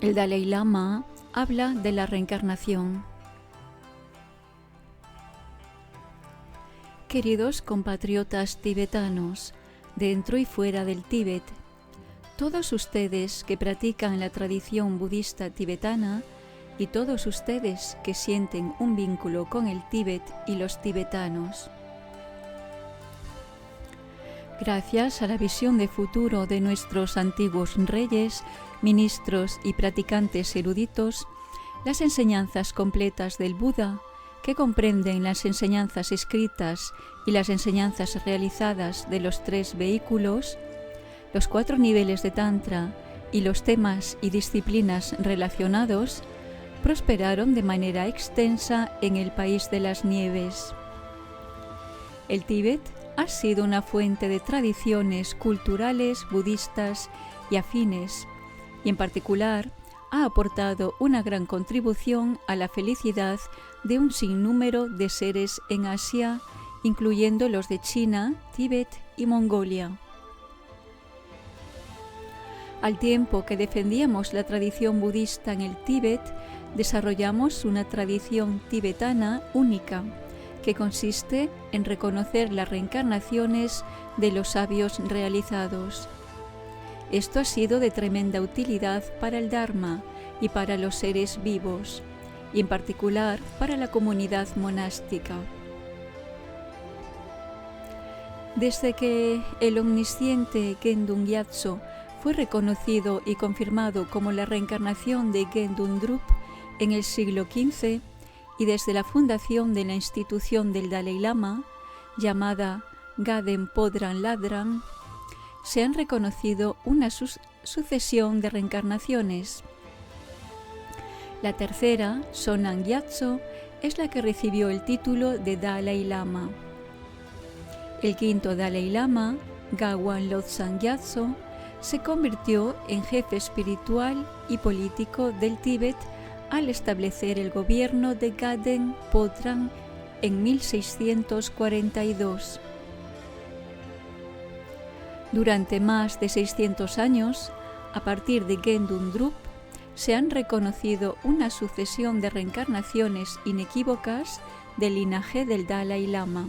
El Dalai Lama habla de la reencarnación. Queridos compatriotas tibetanos, dentro y fuera del Tíbet, todos ustedes que practican la tradición budista tibetana y todos ustedes que sienten un vínculo con el Tíbet y los tibetanos. Gracias a la visión de futuro de nuestros antiguos reyes, ministros y practicantes eruditos, las enseñanzas completas del Buda, que comprenden las enseñanzas escritas y las enseñanzas realizadas de los 3 vehículos, los 4 niveles de Tantra y los temas y disciplinas relacionados, prosperaron de manera extensa en el país de las nieves. El Tíbet ha sido una fuente de tradiciones culturales budistas y afines, y en particular ha aportado una gran contribución a la felicidad de un sinnúmero de seres en Asia, incluyendo los de China, Tíbet y Mongolia. Al tiempo que defendíamos la tradición budista en el Tíbet, desarrollamos una tradición tibetana única, que consiste en reconocer las reencarnaciones de los sabios realizados. Esto ha sido de tremenda utilidad para el Dharma y para los seres vivos, y en particular para la comunidad monástica. Desde que el omnisciente Gendun Gyatso fue reconocido y confirmado como la reencarnación de Gendun Drup en el siglo XV, y desde la fundación de la institución del Dalai Lama, llamada Gaden Podran Ladran, se han reconocido una sucesión de reencarnaciones. La tercera, Sonam Gyatso, es la que recibió el título de Dalai Lama. El quinto Dalai Lama, Gawan Lodsan Gyatso, se convirtió en jefe espiritual y político del Tíbet al establecer el gobierno de Gaden Podran en 1642. Durante más de 600 años, a partir de Gendun Drup, se han reconocido una sucesión de reencarnaciones inequívocas del linaje del Dalai Lama.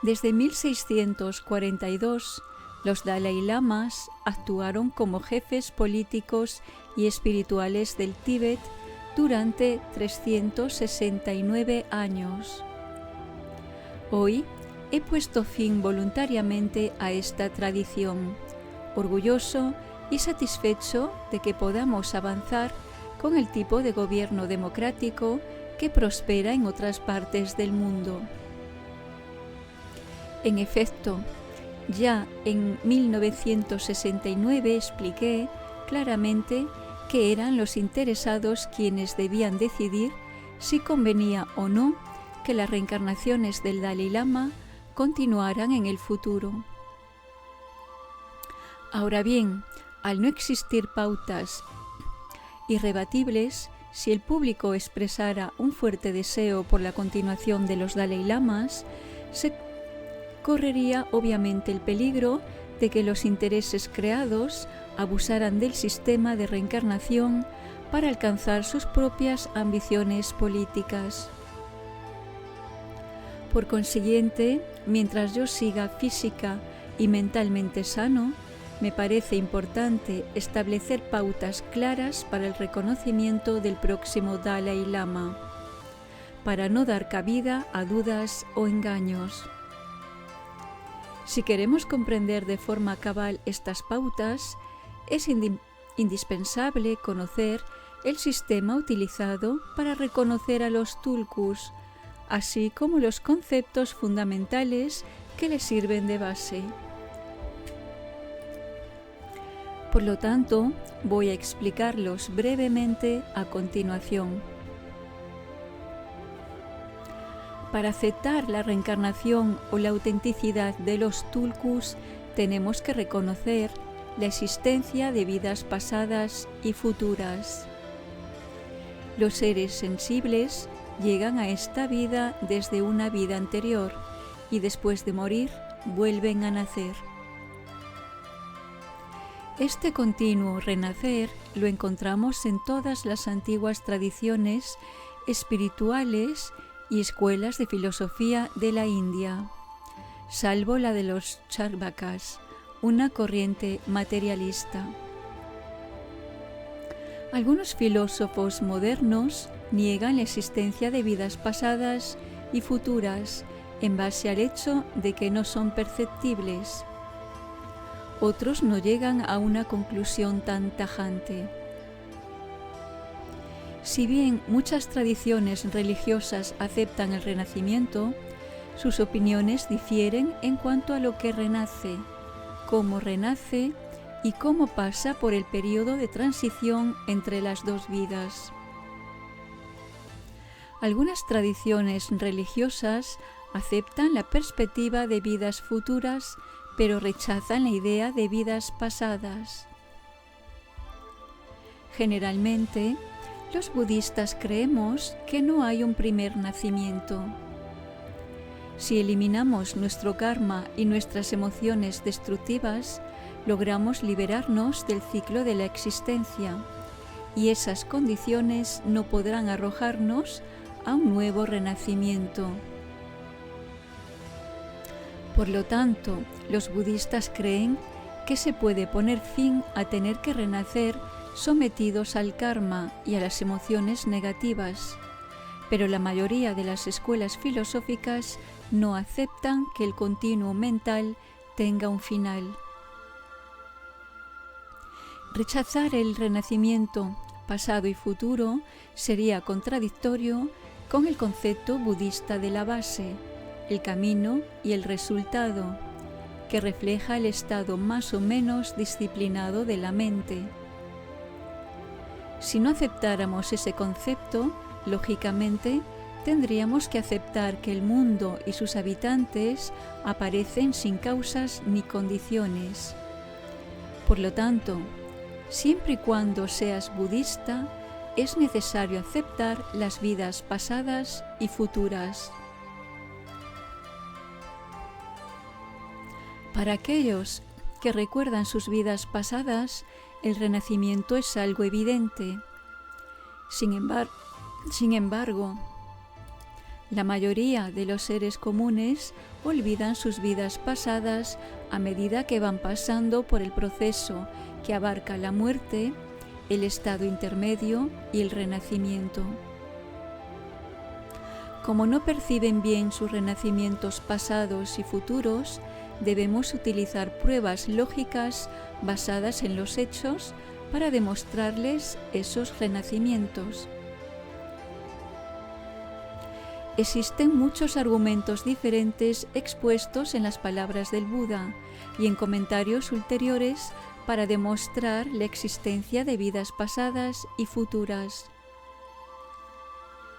Desde 1642, los Dalai Lamas actuaron como jefes políticos y espirituales del Tíbet durante 369 años. Hoy he puesto fin voluntariamente a esta tradición, orgulloso y satisfecho de que podamos avanzar con el tipo de gobierno democrático que prospera en otras partes del mundo. En efecto, ya en 1969 expliqué claramente que eran los interesados quienes debían decidir si convenía o no que las reencarnaciones del Dalai Lama continuaran en el futuro. Ahora bien, al no existir pautas irrebatibles, si el público expresara un fuerte deseo por la continuación de los Dalai Lamas, se correría obviamente el peligro de que los intereses creados abusaran del sistema de reencarnación para alcanzar sus propias ambiciones políticas. Por consiguiente, mientras yo siga física y mentalmente sano, me parece importante establecer pautas claras para el reconocimiento del próximo Dalai Lama, para no dar cabida a dudas o engaños. Si queremos comprender de forma cabal estas pautas, es indispensable conocer el sistema utilizado para reconocer a los tulkus, así como los conceptos fundamentales que les sirven de base. Por lo tanto, voy a explicarlos brevemente a continuación. Para aceptar la reencarnación o la autenticidad de los tulkus, tenemos que reconocer la existencia de vidas pasadas y futuras. Los seres sensibles llegan a esta vida desde una vida anterior y después de morir vuelven a nacer. Este continuo renacer lo encontramos en todas las antiguas tradiciones espirituales y escuelas de filosofía de la India, salvo la de los Charvakas, una corriente materialista. Algunos filósofos modernos niegan la existencia de vidas pasadas y futuras en base al hecho de que no son perceptibles. Otros no llegan a una conclusión tan tajante. Si bien muchas tradiciones religiosas aceptan el renacimiento, sus opiniones difieren en cuanto a lo que renace, cómo renace y cómo pasa por el periodo de transición entre las dos vidas. Algunas tradiciones religiosas aceptan la perspectiva de vidas futuras, pero rechazan la idea de vidas pasadas. Generalmente, los budistas creemos que no hay un primer nacimiento. Si eliminamos nuestro karma y nuestras emociones destructivas, logramos liberarnos del ciclo de la existencia, y esas condiciones no podrán arrojarnos a un nuevo renacimiento. Por lo tanto, los budistas creen que se puede poner fin a tener que renacer sometidos al karma y a las emociones negativas, pero la mayoría de las escuelas filosóficas no aceptan que el continuo mental tenga un final. Rechazar el renacimiento, pasado y futuro, sería contradictorio con el concepto budista de la base, el camino y el resultado, que refleja el estado más o menos disciplinado de la mente. Si no aceptáramos ese concepto, lógicamente tendríamos que aceptar que el mundo y sus habitantes aparecen sin causas ni condiciones. Por lo tanto, siempre y cuando seas budista, es necesario aceptar las vidas pasadas y futuras. Para aquellos que recuerdan sus vidas pasadas, el renacimiento es algo evidente. Sin embargo, la mayoría de los seres comunes olvidan sus vidas pasadas a medida que van pasando por el proceso que abarca la muerte, el estado intermedio y el renacimiento. Como no perciben bien sus renacimientos pasados y futuros, debemos utilizar pruebas lógicas basadas en los hechos para demostrarles esos renacimientos. Existen muchos argumentos diferentes expuestos en las palabras del Buda y en comentarios ulteriores para demostrar la existencia de vidas pasadas y futuras.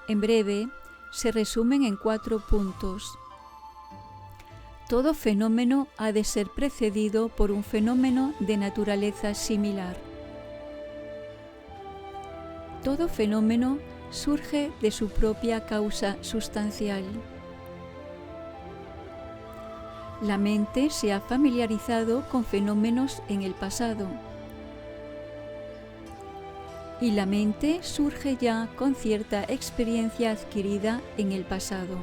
En breve, se resumen en 4 puntos. Todo fenómeno ha de ser precedido por un fenómeno de naturaleza similar. Todo fenómeno surge de su propia causa sustancial. La mente se ha familiarizado con fenómenos en el pasado. Y la mente surge ya con cierta experiencia adquirida en el pasado.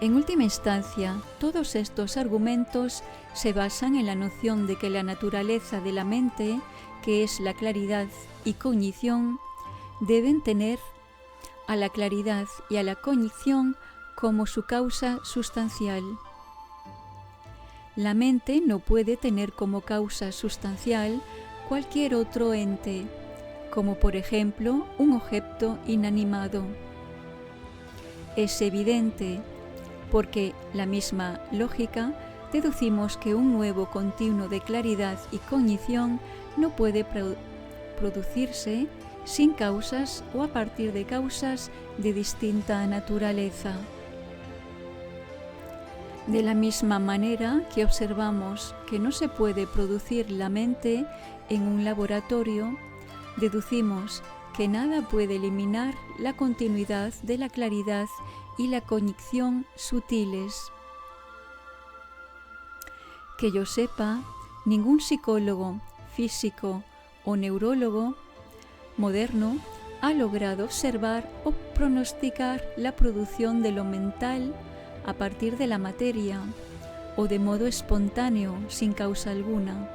En última instancia, todos estos argumentos se basan en la noción de que la naturaleza de la mente, que es la claridad y cognición, deben tener a la claridad y a la cognición como su causa sustancial. La mente no puede tener como causa sustancial cualquier otro ente, como por ejemplo un objeto inanimado. Es evidente, porque la misma lógica, deducimos que un nuevo continuo de claridad y cognición no puede producirse sin causas o a partir de causas de distinta naturaleza. De la misma manera que observamos que no se puede producir la mente en un laboratorio, deducimos que nada puede eliminar la continuidad de la claridad y la cognición sutiles. Que yo sepa, ningún psicólogo, físico o neurólogo moderno ha logrado observar o pronosticar la producción de lo mental a partir de la materia o de modo espontáneo, sin causa alguna.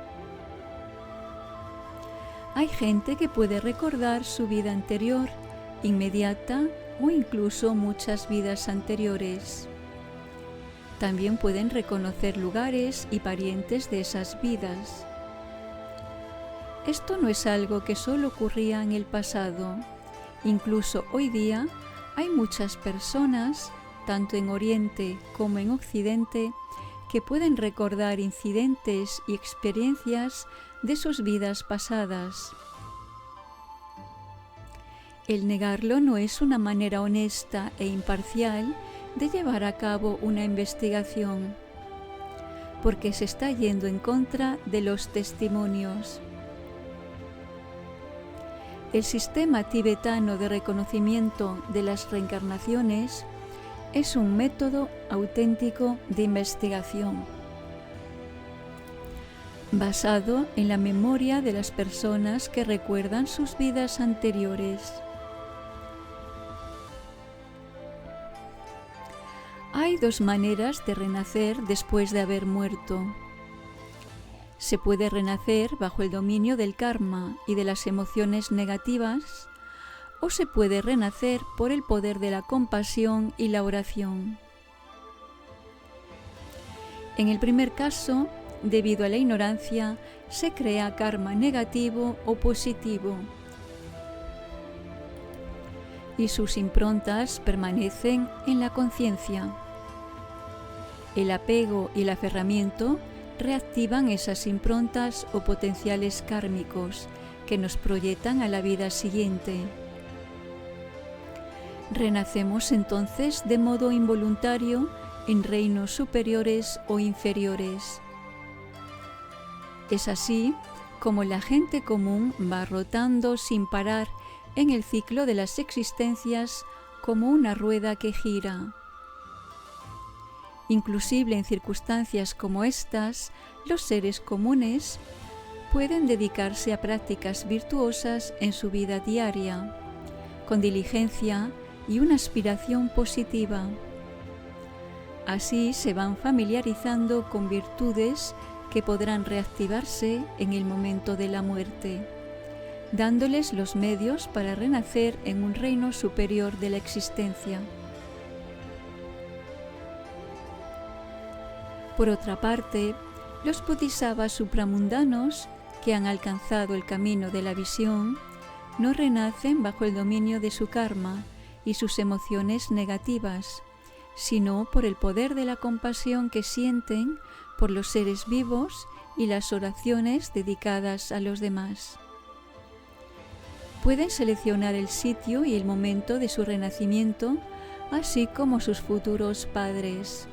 Hay gente que puede recordar su vida anterior, inmediata o incluso muchas vidas anteriores. También pueden reconocer lugares y parientes de esas vidas. Esto no es algo que solo ocurría en el pasado. Incluso hoy día hay muchas personas, tanto en Oriente como en Occidente, que pueden recordar incidentes y experiencias de sus vidas pasadas. El negarlo no es una manera honesta e imparcial de llevar a cabo una investigación, porque se está yendo en contra de los testimonios. El sistema tibetano de reconocimiento de las reencarnaciones es un método auténtico de investigación, basado en la memoria de las personas que recuerdan sus vidas anteriores. Hay dos maneras de renacer después de haber muerto. Se puede renacer bajo el dominio del karma y de las emociones negativas, o se puede renacer por el poder de la compasión y la oración. En el primer caso, debido a la ignorancia, se crea karma negativo o positivo, y sus improntas permanecen en la conciencia. El apego y el aferramiento reactivan esas improntas o potenciales kármicos que nos proyectan a la vida siguiente. Renacemos entonces de modo involuntario en reinos superiores o inferiores. Es así como la gente común va rotando sin parar en el ciclo de las existencias como una rueda que gira. Inclusive en circunstancias como estas, los seres comunes pueden dedicarse a prácticas virtuosas en su vida diaria, con diligencia y una aspiración positiva. Así se van familiarizando con virtudes que podrán reactivarse en el momento de la muerte, dándoles los medios para renacer en un reino superior de la existencia. Por otra parte, los bodhisattvas supramundanos que han alcanzado el camino de la visión no renacen bajo el dominio de su karma y sus emociones negativas, sino por el poder de la compasión que sienten por los seres vivos y las oraciones dedicadas a los demás. Pueden seleccionar el sitio y el momento de su renacimiento, así como sus futuros padres.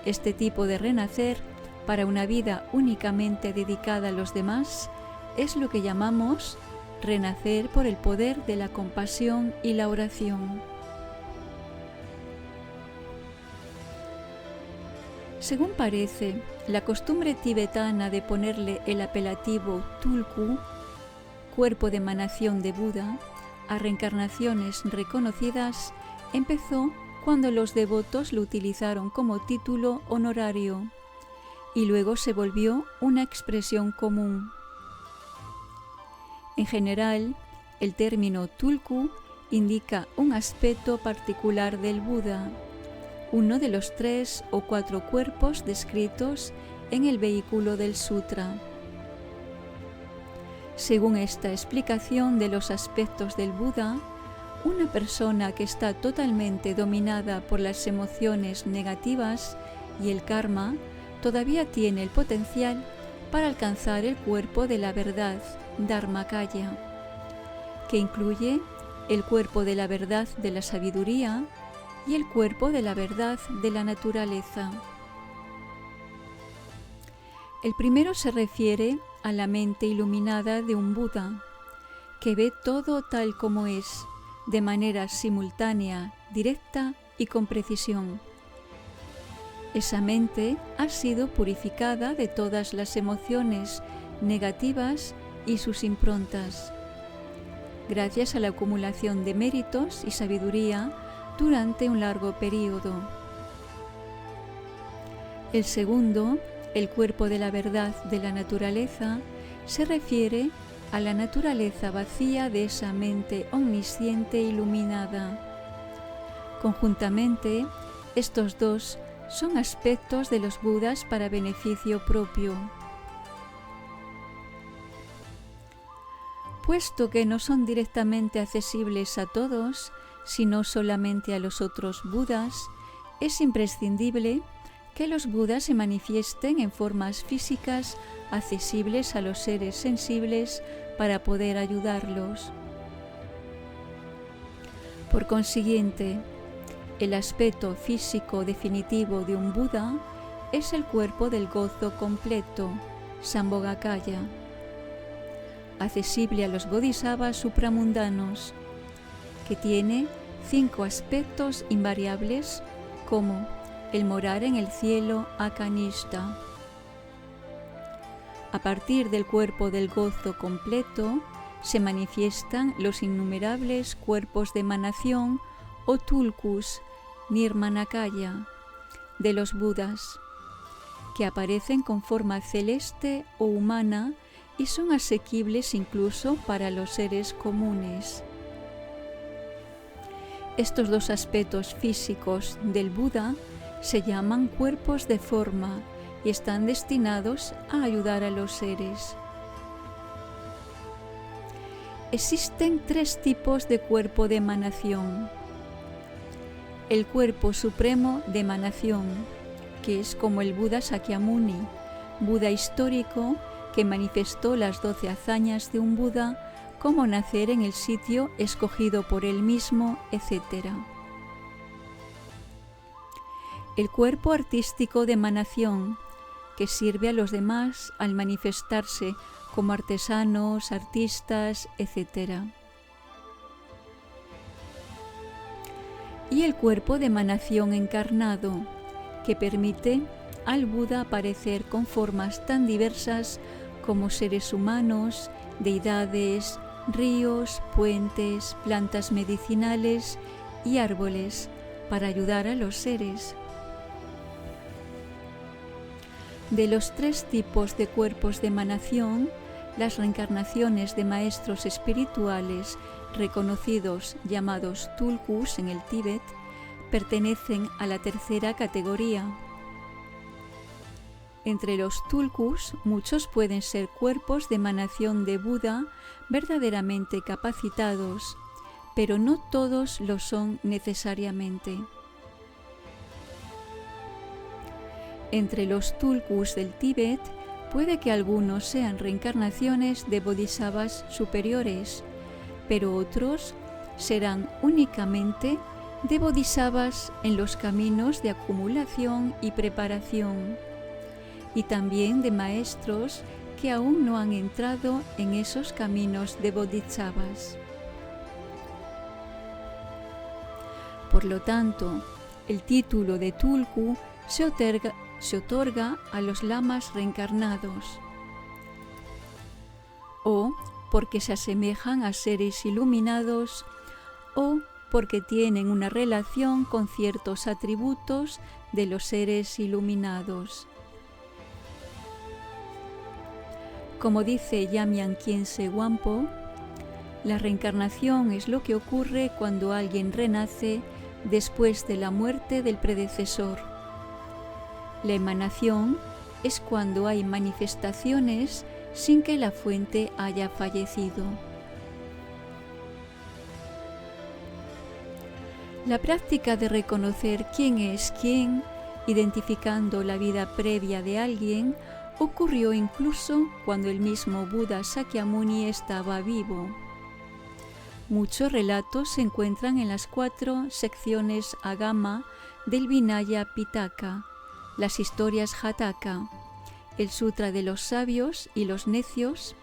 Este tipo de renacer para una vida únicamente dedicada a los demás es lo que llamamos renacer por el poder de la compasión y la oración. Según parece, la costumbre tibetana de ponerle el apelativo Tulku, cuerpo de emanación de Buda, a reencarnaciones reconocidas, empezó cuando los devotos lo utilizaron como título honorario y luego se volvió una expresión común. En general, el término Tulku indica un aspecto particular del Buda, uno de los 3 o 4 cuerpos descritos en el vehículo del sutra. Según esta explicación de los aspectos del Buda, una persona que está totalmente dominada por las emociones negativas y el karma todavía tiene el potencial para alcanzar el cuerpo de la verdad, Dharmakaya, que incluye el cuerpo de la verdad de la sabiduría y el cuerpo de la verdad de la naturaleza. El primero se refiere a la mente iluminada de un Buda, que ve todo tal como es, de manera simultánea, directa y con precisión. Esa mente ha sido purificada de todas las emociones negativas y sus improntas, gracias a la acumulación de méritos y sabiduría durante un largo período. El segundo, el cuerpo de la verdad de la naturaleza, se refiere a la naturaleza vacía de esa mente omnisciente e iluminada. Conjuntamente, estos dos son aspectos de los Budas para beneficio propio. Puesto que no son directamente accesibles a todos, sino solamente a los otros Budas, es imprescindible que los Budas se manifiesten en formas físicas accesibles a los seres sensibles para poder ayudarlos. Por consiguiente, el aspecto físico definitivo de un Buda es el cuerpo del gozo completo, Sambhogakaya, accesible a los bodhisattvas supramundanos, que tiene 5 aspectos invariables como el morar en el cielo Akanishta. A partir del cuerpo del gozo completo se manifiestan los innumerables cuerpos de emanación o tulkus Nirmanakaya de los Budas, que aparecen con forma celeste o humana y son asequibles incluso para los seres comunes. Estos dos aspectos físicos del Buda se llaman cuerpos de forma y están destinados a ayudar a los seres. Existen 3 tipos de cuerpo de emanación. El cuerpo supremo de emanación, que es como el Buda Sakyamuni, Buda histórico que manifestó las 12 hazañas de un Buda, como nacer en el sitio escogido por él mismo, etc. El cuerpo artístico de emanación, que sirve a los demás al manifestarse como artesanos, artistas, etc. Y el cuerpo de emanación encarnado, que permite al Buda aparecer con formas tan diversas como seres humanos, deidades, ríos, puentes, plantas medicinales y árboles para ayudar a los seres. De los 3 tipos de cuerpos de emanación, las reencarnaciones de maestros espirituales reconocidos llamados tulkus en el Tíbet pertenecen a la tercera categoría. Entre los tulkus, muchos pueden ser cuerpos de emanación de Buda verdaderamente capacitados, pero no todos lo son necesariamente. Entre los tulkus del Tíbet, puede que algunos sean reencarnaciones de bodhisattvas superiores, pero otros serán únicamente de bodhisattvas en los caminos de acumulación y preparación, y también de maestros que aún no han entrado en esos caminos de bodhisattvas. Por lo tanto, el título de tulku se otorga a los lamas reencarnados, o porque se asemejan a seres iluminados, o porque tienen una relación con ciertos atributos de los seres iluminados. Como dice Jamyang Khyentse Wangpo, la reencarnación es lo que ocurre cuando alguien renace después de la muerte del predecesor. La emanación es cuando hay manifestaciones sin que la fuente haya fallecido. La práctica de reconocer quién es quién, identificando la vida previa de alguien, ocurrió incluso cuando el mismo Buda Sakyamuni estaba vivo. Muchos relatos se encuentran en las 4 secciones Agama del Vinaya Pitaka, las historias Jataka, el Sutra de los Sabios y los Necios,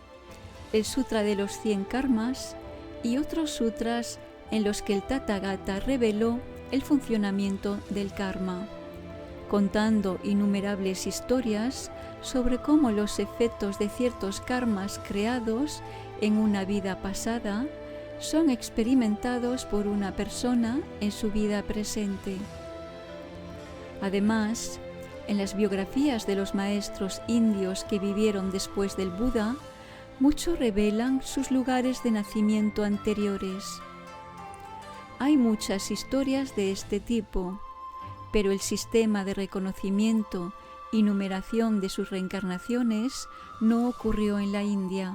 el Sutra de los 100 Karmas y otros sutras en los que el Tathagata reveló el funcionamiento del karma, contando innumerables historias sobre cómo los efectos de ciertos karmas creados en una vida pasada son experimentados por una persona en su vida presente. Además, en las biografías de los maestros indios que vivieron después del Buda, muchos revelan sus lugares de nacimiento anteriores. Hay muchas historias de este tipo, pero el sistema de reconocimiento y numeración de sus reencarnaciones no ocurrió en la India.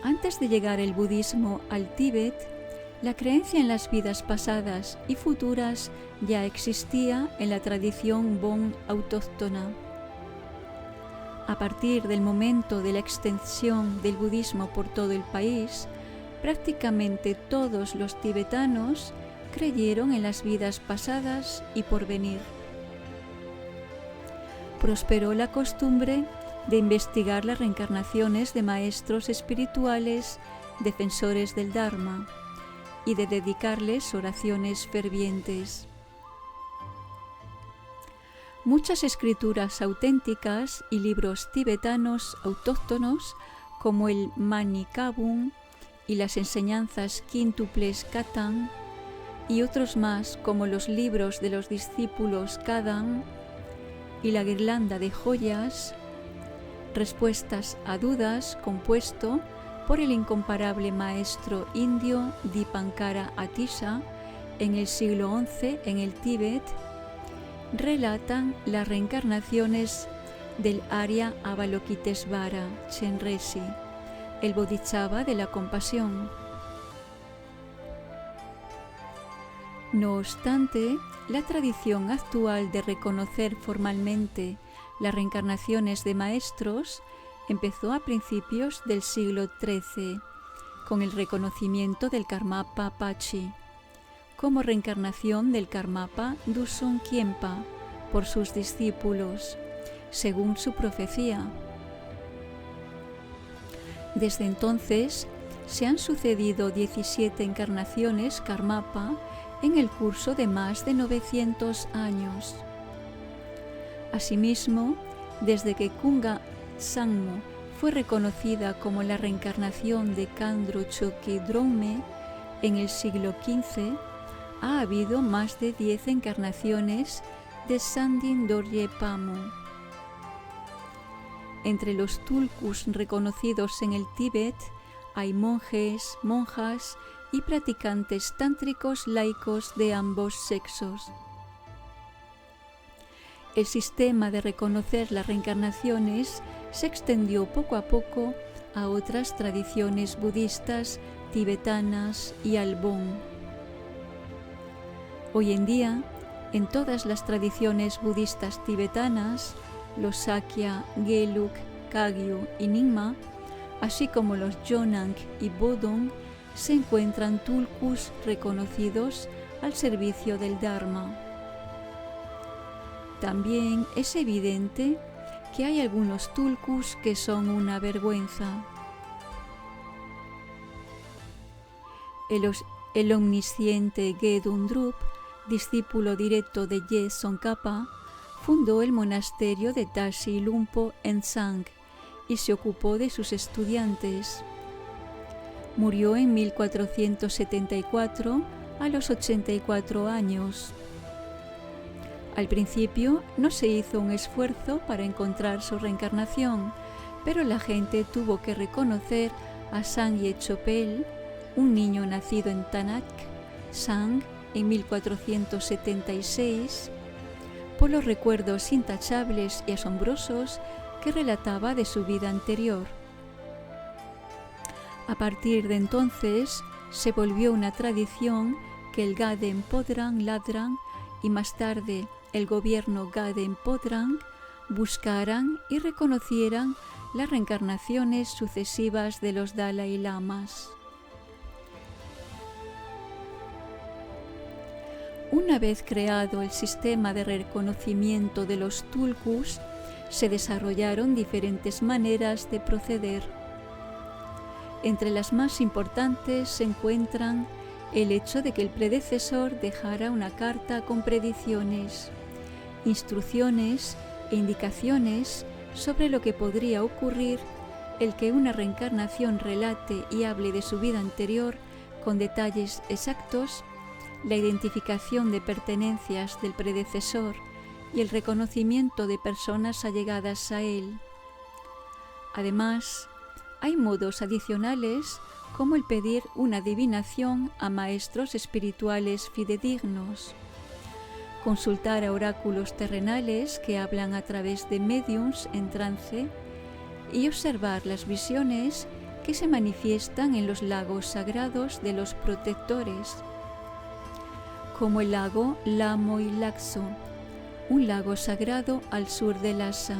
Antes de llegar el budismo al Tíbet, la creencia en las vidas pasadas y futuras ya existía en la tradición Bon autóctona. A partir del momento de la extensión del budismo por todo el país, prácticamente todos los tibetanos creyeron en las vidas pasadas y porvenir. Prosperó la costumbre de investigar las reencarnaciones de maestros espirituales, defensores del Dharma, y de dedicarles oraciones fervientes. Muchas escrituras auténticas y libros tibetanos autóctonos, como el Mani Kabum y las enseñanzas quíntuples Katang, y otros más como los libros de los discípulos Kadam y la guirnalda de joyas, respuestas a dudas, compuesto por el incomparable maestro indio Dipankara Atisha en el siglo XI en el Tíbet, relatan las reencarnaciones del Arya Avalokitesvara Chenrezig, el Bodhisattva de la compasión. No obstante, la tradición actual de reconocer formalmente las reencarnaciones de maestros empezó a principios del siglo XIII, con el reconocimiento del Karmapa Pachi, como reencarnación del Karmapa Dusong Khenpa por sus discípulos, según su profecía. Desde entonces, se han sucedido 17 encarnaciones Karmapa en el curso de más de 900 años. Asimismo, desde que Kunga Sangmo fue reconocida como la reencarnación de Kandro Choki Drongme en el siglo XV, ha habido más de 10 encarnaciones de Sandin Dorje Pamo. Entre los tulkus reconocidos en el Tíbet hay monjes, monjas y practicantes tántricos laicos de ambos sexos. El sistema de reconocer las reencarnaciones se extendió poco a poco a otras tradiciones budistas, tibetanas y al Bon. Hoy en día, en todas las tradiciones budistas tibetanas, los Sakya, Gelug, Kagyu y Nyingma, así como los Yonang y Bodong, se encuentran tulkus reconocidos al servicio del Dharma. También es evidente que hay algunos tulkus que son una vergüenza. El omnisciente Gedun Drup, discípulo directo de Ye Tsongkhapa, fundó el monasterio de Tashi Lumpo en Tsang y se ocupó de sus estudiantes. Murió en 1474 a los 84 años. Al principio no se hizo un esfuerzo para encontrar su reencarnación, pero la gente tuvo que reconocer a Sangye Chopel, un niño nacido en Tanak, Sang, en 1476, por los recuerdos intachables y asombrosos que relataba de su vida anterior. A partir de entonces se volvió una tradición que el Gaden Podrang Ladrang y más tarde el gobierno Gaden Podrang buscaran y reconocieran las reencarnaciones sucesivas de los Dalai Lamas. Una vez creado el sistema de reconocimiento de los tulkus, se desarrollaron diferentes maneras de proceder. Entre las más importantes se encuentran el hecho de que el predecesor dejara una carta con predicciones, instrucciones e indicaciones sobre lo que podría ocurrir, el que una reencarnación relate y hable de su vida anterior con detalles exactos, la identificación de pertenencias del predecesor y el reconocimiento de personas allegadas a él. Además, hay modos adicionales como el pedir una adivinación a maestros espirituales fidedignos, consultar a oráculos terrenales que hablan a través de médiums en trance y observar las visiones que se manifiestan en los lagos sagrados de los protectores, como el lago Lamoilaxo, un lago sagrado al sur de Lhasa.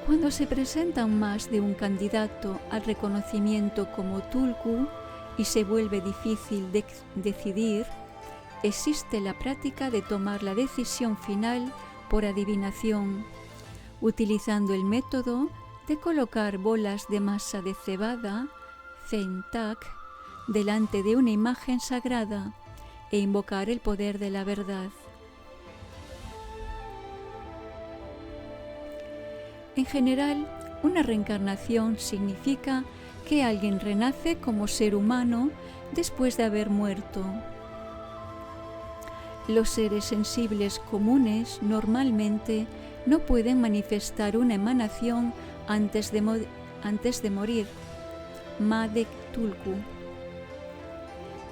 Cuando se presentan más de un candidato al reconocimiento como Tulku y se vuelve difícil decidir, existe la práctica de tomar la decisión final por adivinación, utilizando el método de colocar bolas de masa de cebada, Zentak, delante de una imagen sagrada e invocar el poder de la verdad. En general, una reencarnación significa que alguien renace como ser humano después de haber muerto. Los seres sensibles comunes normalmente no pueden manifestar una emanación antes de morir, Madek Tulku.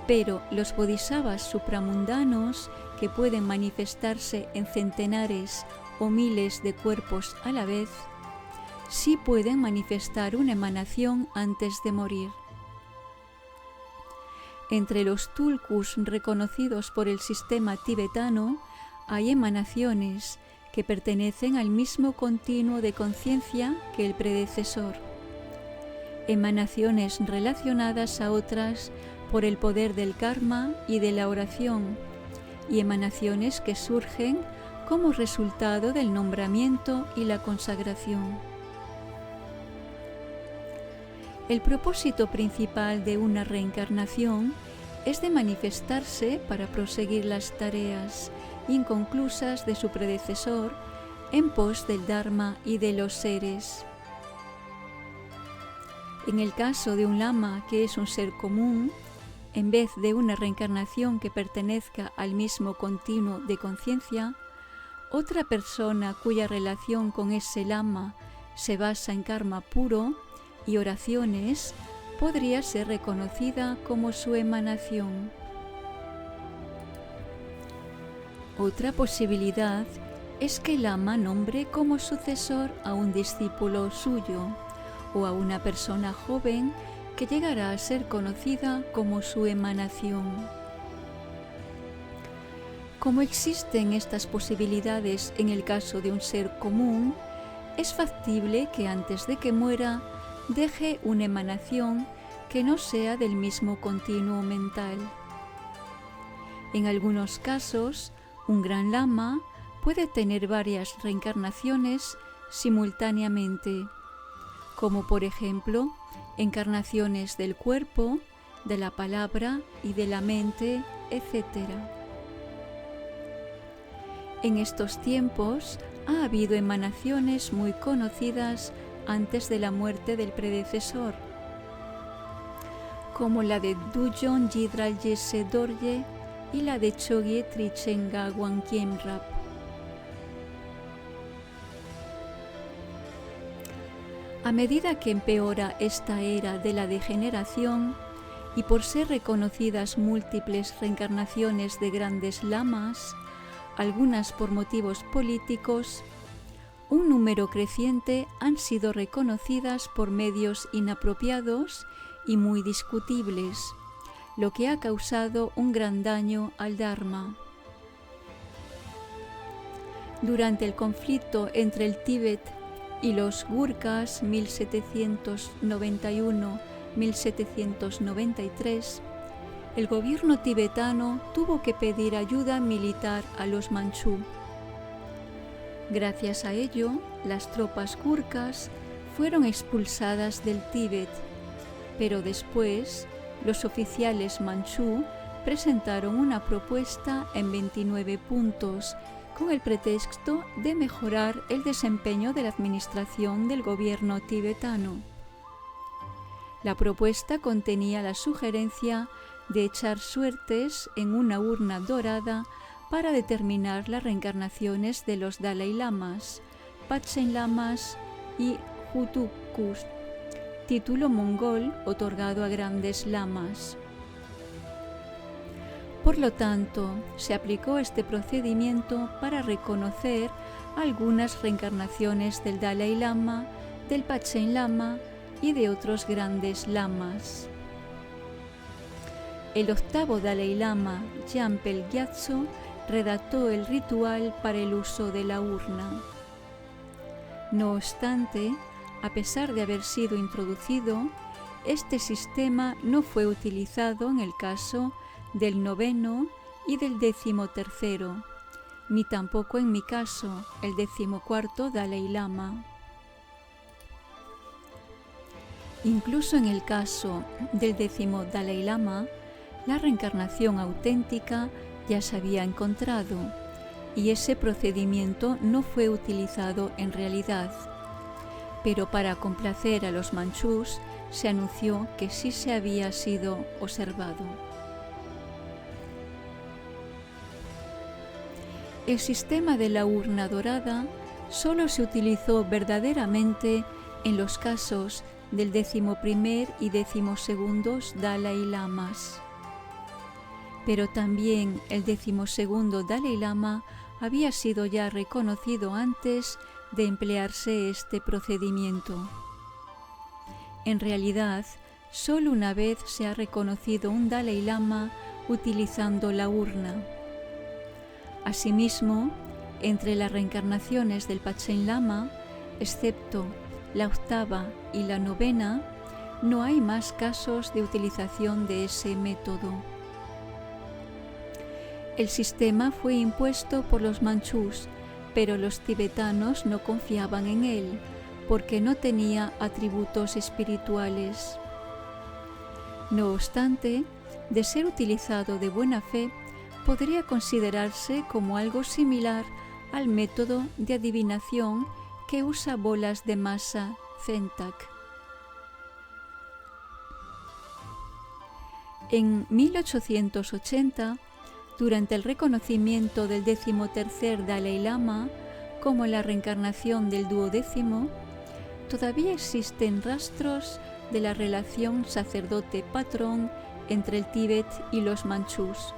Pero los bodhisattvas supramundanos, que pueden manifestarse en centenares o miles de cuerpos a la vez, sí pueden manifestar una emanación antes de morir. Entre los tulkus reconocidos por el sistema tibetano hay emanaciones que pertenecen al mismo continuo de conciencia que el predecesor, emanaciones relacionadas a otras por el poder del karma y de la oración, y emanaciones que surgen como resultado del nombramiento y la consagración. El propósito principal de una reencarnación es de manifestarse para proseguir las tareas inconclusas de su predecesor en pos del Dharma y de los seres. En el caso de un lama que es un ser común, en vez de una reencarnación que pertenezca al mismo continuo de conciencia, otra persona cuya relación con ese lama se basa en karma puro y oraciones podría ser reconocida como su emanación. Otra posibilidad es que el lama nombre como sucesor a un discípulo suyo o a una persona joven que llegará a ser conocida como su emanación. Como existen estas posibilidades en el caso de un ser común, es factible que antes de que muera deje una emanación que no sea del mismo continuo mental. En algunos casos, un gran lama puede tener varias reencarnaciones simultáneamente, como por ejemplo encarnaciones del cuerpo, de la palabra y de la mente, etc. En estos tiempos ha habido emanaciones muy conocidas antes de la muerte del predecesor, como la de Dujon Yidral Yese Dorje y la de Chogye Trichenga Wankiem Rap. A medida que empeora esta era de la degeneración, y por ser reconocidas múltiples reencarnaciones de grandes lamas, algunas por motivos políticos, un número creciente han sido reconocidas por medios inapropiados y muy discutibles, lo que ha causado un gran daño al Dharma. Durante el conflicto entre el Tíbet y los Gurkhas 1791-1793, el gobierno tibetano tuvo que pedir ayuda militar a los manchú. Gracias a ello, las tropas gurkhas fueron expulsadas del Tíbet, pero después los oficiales manchú presentaron una propuesta en 29 puntos con el pretexto de mejorar el desempeño de la administración del gobierno tibetano. La propuesta contenía la sugerencia de echar suertes en una urna dorada para determinar las reencarnaciones de los Dalai Lamas, Panchen Lamas y Hutukus, título mongol otorgado a grandes lamas. Por lo tanto, se aplicó este procedimiento para reconocer algunas reencarnaciones del Dalai Lama, del Panchen Lama y de otros grandes lamas. El octavo Dalai Lama, Gyalpa Gyatso, redactó el ritual para el uso de la urna. No obstante, a pesar de haber sido introducido, este sistema no fue utilizado en el caso del noveno y del 13º, ni tampoco en mi caso, el 14º Dalai Lama. Incluso en el caso del 10º Dalai Lama, la reencarnación auténtica ya se había encontrado, y ese procedimiento no fue utilizado en realidad. Pero para complacer a los manchús, se anunció que sí se había sido observado. El sistema de la urna dorada solo se utilizó verdaderamente en los casos del 11º y 12º Dalai Lamas. Pero también el 12º Dalai Lama había sido ya reconocido antes de emplearse este procedimiento. En realidad, solo una vez se ha reconocido un Dalai Lama utilizando la urna. Asimismo, entre las reencarnaciones del Panchen Lama, excepto la octava y la novena, no hay más casos de utilización de ese método. El sistema fue impuesto por los manchús, pero los tibetanos no confiaban en él, porque no tenía atributos espirituales. No obstante, de ser utilizado de buena fe, podría considerarse como algo similar al método de adivinación que usa bolas de masa Zentak. En 1880, durante el reconocimiento del 13º Dalai Lama como la reencarnación del 12º, todavía existen rastros de la relación sacerdote-patrón entre el Tíbet y los manchús.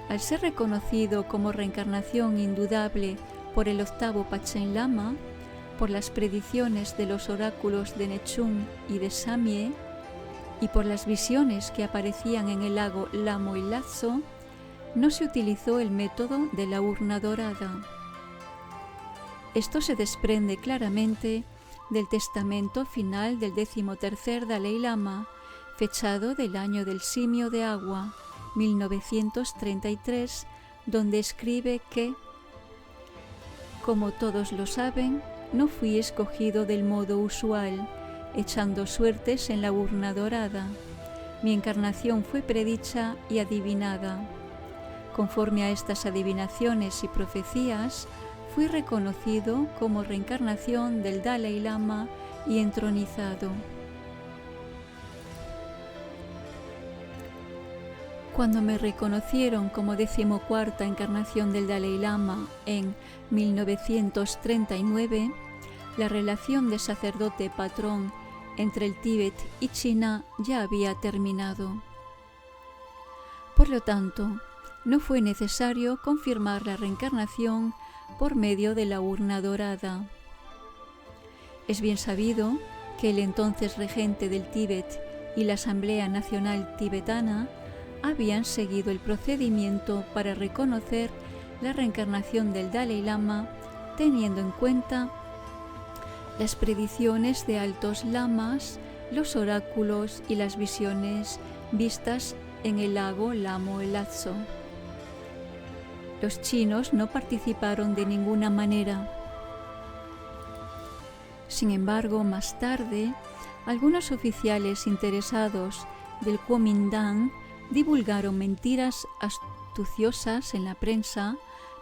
Al ser reconocido como reencarnación indudable por el octavo Panchen Lama, por las predicciones de los oráculos de Nechung y de Samye, y por las visiones que aparecían en el lago Lamo y Lazo, no se utilizó el método de la urna dorada. Esto se desprende claramente del testamento final del 13º Dalai Lama, fechado del año del simio de agua, 1933, donde escribe que, como todos lo saben, no fui escogido del modo usual, echando suertes en la urna dorada. Mi encarnación fue predicha y adivinada. Conforme a estas adivinaciones y profecías, fui reconocido como reencarnación del Dalai Lama y entronizado. Cuando me reconocieron como 14ª encarnación del Dalai Lama en 1939, la relación de sacerdote-patrón entre el Tíbet y China ya había terminado. Por lo tanto, no fue necesario confirmar la reencarnación por medio de la urna dorada. Es bien sabido que el entonces regente del Tíbet y la Asamblea Nacional Tibetana habían seguido el procedimiento para reconocer la reencarnación del Dalai Lama, teniendo en cuenta las predicciones de altos lamas, los oráculos y las visiones vistas en el lago Lamo Lazo. Los chinos no participaron de ninguna manera. Sin embargo, más tarde, algunos oficiales interesados del Kuomintang divulgaron mentiras astuciosas en la prensa,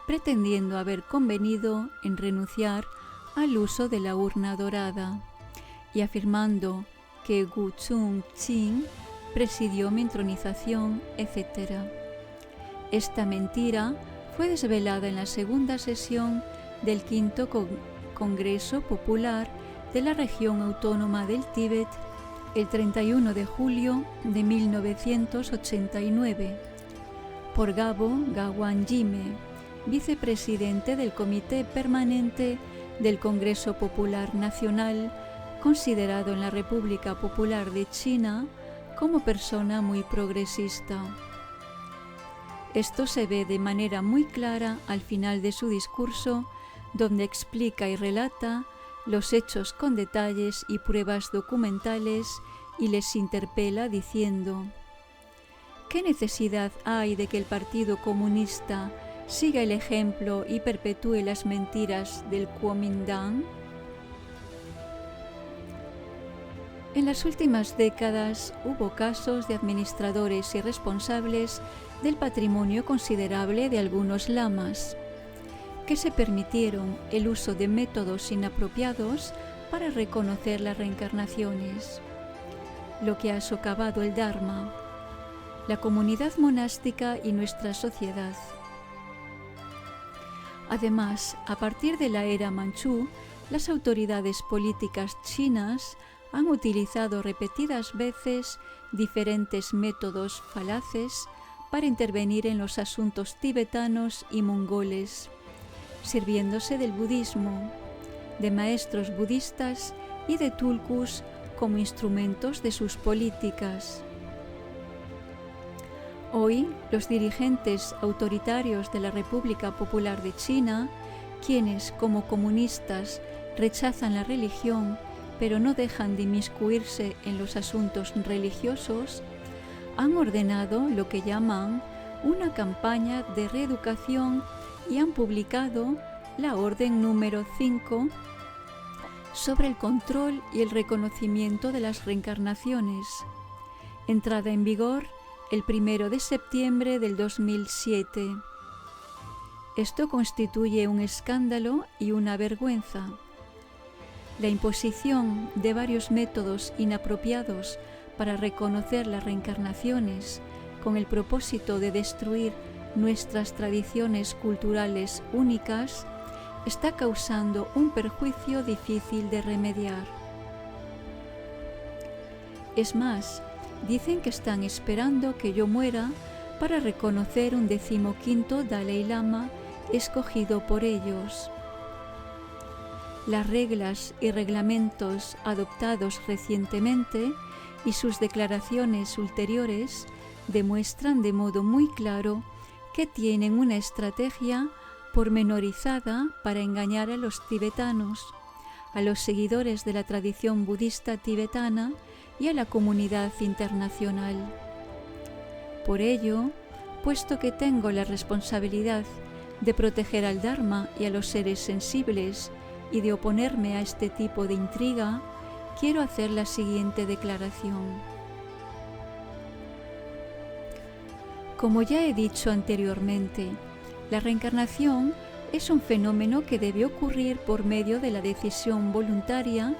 pretendiendo haber convenido en renunciar al uso de la urna dorada y afirmando que Gu Chun-qing presidió mi entronización, etc. Esta mentira fue desvelada en la segunda sesión del quinto Congreso Popular de la Región Autónoma del Tíbet el 31 de julio de 1989 por Gabo Gawangyime, vicepresidente del Comité Permanente del Congreso Popular Nacional, considerado en la República Popular de China como persona muy progresista. Esto se ve de manera muy clara al final de su discurso, donde explica y relata los hechos con detalles y pruebas documentales y les interpela diciendo: ¿qué necesidad hay de que el Partido Comunista siga el ejemplo y perpetúe las mentiras del Kuomintang? En las últimas décadas hubo casos de administradores y responsables del patrimonio considerable de algunos lamas, que se permitieron el uso de métodos inapropiados para reconocer las reencarnaciones, lo que ha socavado el Dharma, la comunidad monástica y nuestra sociedad. Además, a partir de la era Manchú, las autoridades políticas chinas han utilizado repetidas veces diferentes métodos falaces para intervenir en los asuntos tibetanos y mongoles, sirviéndose del budismo, de maestros budistas y de tulkus como instrumentos de sus políticas. Hoy, los dirigentes autoritarios de la República Popular de China, quienes, como comunistas, rechazan la religión, pero no dejan de inmiscuirse en los asuntos religiosos, han ordenado lo que llaman una campaña de reeducación y han publicado la Orden número 5 sobre el control y el reconocimiento de las reencarnaciones, entrada en vigor el 1 de septiembre del 2007. Esto constituye un escándalo y una vergüenza. La imposición de varios métodos inapropiados para reconocer las reencarnaciones con el propósito de destruir nuestras tradiciones culturales únicas está causando un perjuicio difícil de remediar. Es más, dicen que están esperando que yo muera para reconocer un 15º Dalai Lama escogido por ellos. Las reglas y reglamentos adoptados recientemente y sus declaraciones ulteriores demuestran de modo muy claro que tienen una estrategia pormenorizada para engañar a los tibetanos, a los seguidores de la tradición budista tibetana y a la comunidad internacional. Por ello, puesto que tengo la responsabilidad de proteger al Dharma y a los seres sensibles y de oponerme a este tipo de intriga, quiero hacer la siguiente declaración. Como ya he dicho anteriormente, la reencarnación es un fenómeno que debe ocurrir por medio de la decisión voluntaria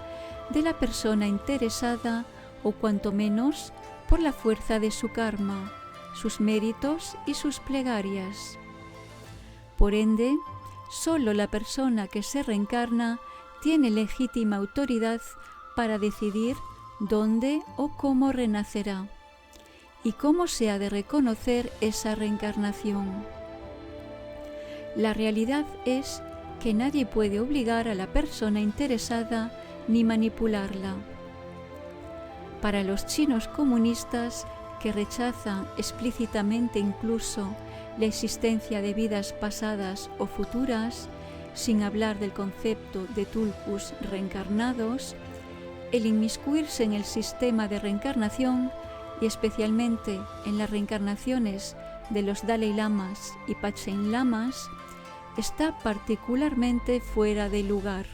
de la persona interesada o cuanto menos por la fuerza de su karma, sus méritos y sus plegarias. Por ende, solo la persona que se reencarna tiene legítima autoridad para decidir dónde o cómo renacerá y cómo se ha de reconocer esa reencarnación. La realidad es que nadie puede obligar a la persona interesada ni manipularla. Para los chinos comunistas, que rechazan explícitamente incluso la existencia de vidas pasadas o futuras, sin hablar del concepto de tulkus reencarnados, el inmiscuirse en el sistema de reencarnación y especialmente en las reencarnaciones de los Dalai Lamas y Panchen Lamas está particularmente fuera de lugar.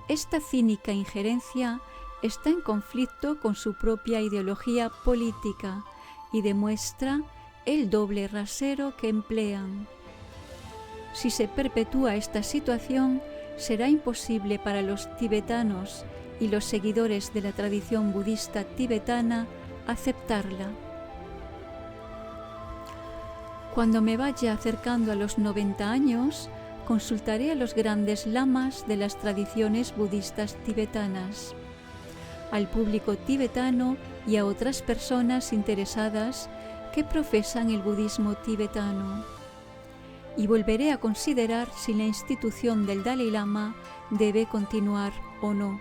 Esta cínica injerencia está en conflicto con su propia ideología política y demuestra el doble rasero que emplean. Si se perpetúa esta situación, será imposible para los tibetanos y los seguidores de la tradición budista tibetana aceptarla. Cuando me vaya acercando a los 90 años, consultaré a los grandes lamas de las tradiciones budistas tibetanas, al público tibetano y a otras personas interesadas que profesan el budismo tibetano, y volveré a considerar si la institución del Dalai Lama debe continuar o no.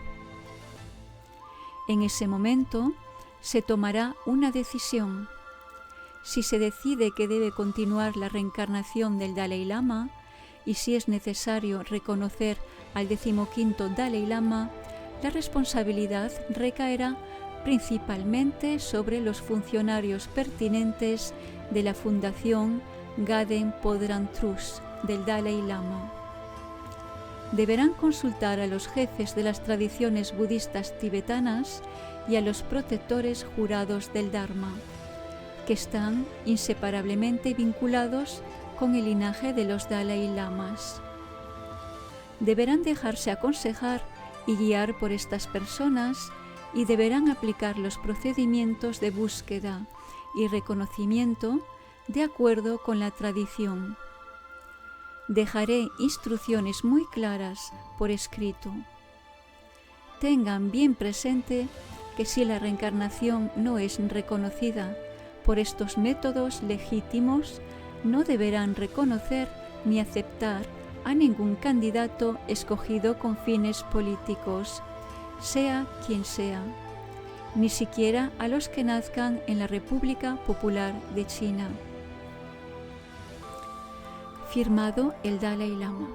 En ese momento se tomará una decisión. Si se decide que debe continuar la reencarnación del Dalai Lama y si es necesario reconocer al 15º Dalai Lama, la responsabilidad recaerá principalmente sobre los funcionarios pertinentes de la Fundación Gaden Podran Trust del Dalai Lama. Deberán consultar a los jefes de las tradiciones budistas tibetanas y a los protectores jurados del Dharma, que están inseparablemente vinculados con el linaje de los Dalai Lamas. Deberán dejarse aconsejar y guiar por estas personas y deberán aplicar los procedimientos de búsqueda y reconocimiento de acuerdo con la tradición. Dejaré instrucciones muy claras por escrito. Tengan bien presente que si la reencarnación no es reconocida por estos métodos legítimos, no deberán reconocer ni aceptar a ningún candidato escogido con fines políticos, sea quien sea, ni siquiera a los que nazcan en la República Popular de China. Firmado el Dalai Lama.